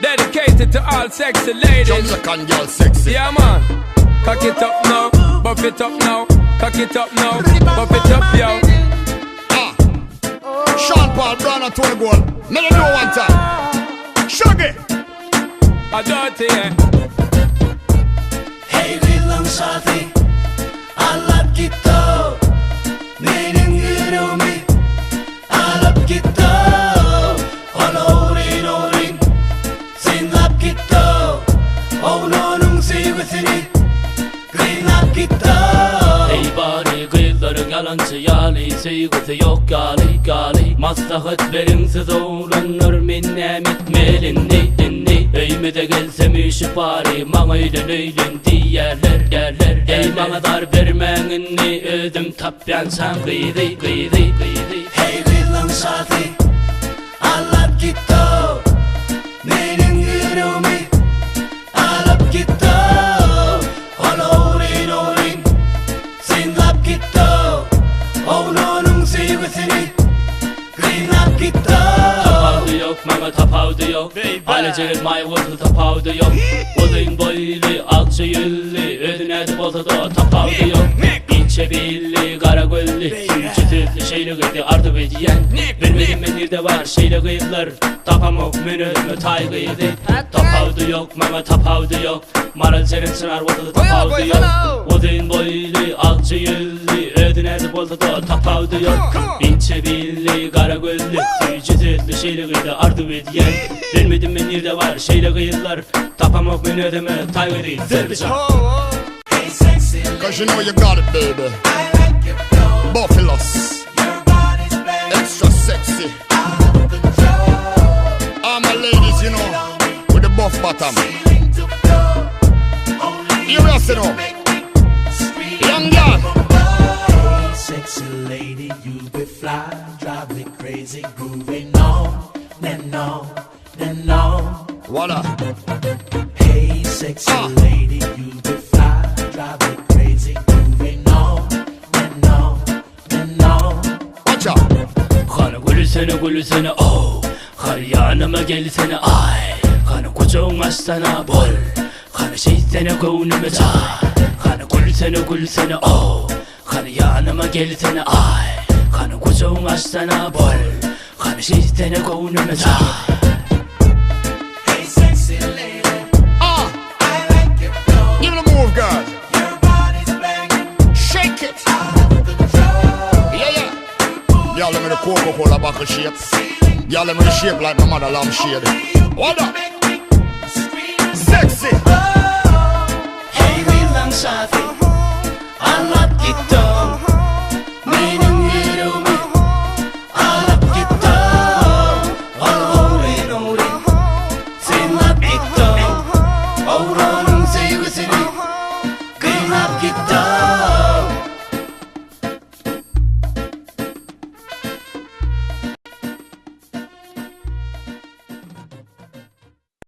Dedicated to all sexy ladies. Jamaican girl sexy. Yeah man. Cock it up now, buff it up now. Cock it up now, buff it up yo. Sean Paul, Brown and Tony Gold. Let them know one time. Shaggy. A dirty yeah. Hey bilang saati alat kita Meaning irumi alat kita Olorin orin Sinlap kita Oh nonung sigusini Greenlap kita Hey bari kıyıların yalancı yali Sigüsü yok gali gali Maslahat verimsiz oğlanlar minnem etmelin dinni Öymede gelsem işi bari Mağayla öylün diyerler derler Ey bana dar vermenini ödüm tapyan sen gıydı gıydı gıydı Hey bilang saati alat kita Meaning irumi alat kita Olorin orin Sinlap kita Oh nonung sigusini Greenlap kita Tapavdı yok mama tapavdı yok Aileceğin may vurdu tapavdı yok Odun boylu akça yüllü Ödüne boltada tapavdı yok İnce billi kara göllü Çıtıklı şeyle gıydı ardı bediyen Bilmedim ben nerede var şeyle gıydılar Tapamok menödümü tay gıydı Tapavdı yok mama tapavdı yok Maralceğin sınar vurdu tapavdı yok Odun boylu akça yüllü Ödüne boltada tapavdı yok İnce billi kara göllü Çıtıklı şeyle gıydı ardı bediyen Bilmedim ben nerede var şeyle gıydılar Tapamok menödümü tay gıydı Zerbican Cause you know you got it, baby. Buffaloes. Extra sexy. All my ladies, you know, with the buff bottom. You listen up. Young girl. Hey, sexy lady, you be fly, drive me crazy, grooving on and on and on. Voila. Hey, sexy lady, you be fly, drive me crazy, grooving on and on and on. Watch out. Kanı gülsene oh, kar yanıma gelsene ay. Kanı kucağın açsana bol, kanı şeysene koynuma çay. Kanı gülsene oh, kanı yanıma gelsene ay. Kanı kucağın açsana bol, kanı şeysene koynuma çay. Hey sexy lady, I like it though. Give it a move, girl. Your body's banging, Shake it. out of control. Yeah, yeah. Y'all let me the Coca-Cola bottle shape. Y'all let me the shape like my mother lamb shade. What up?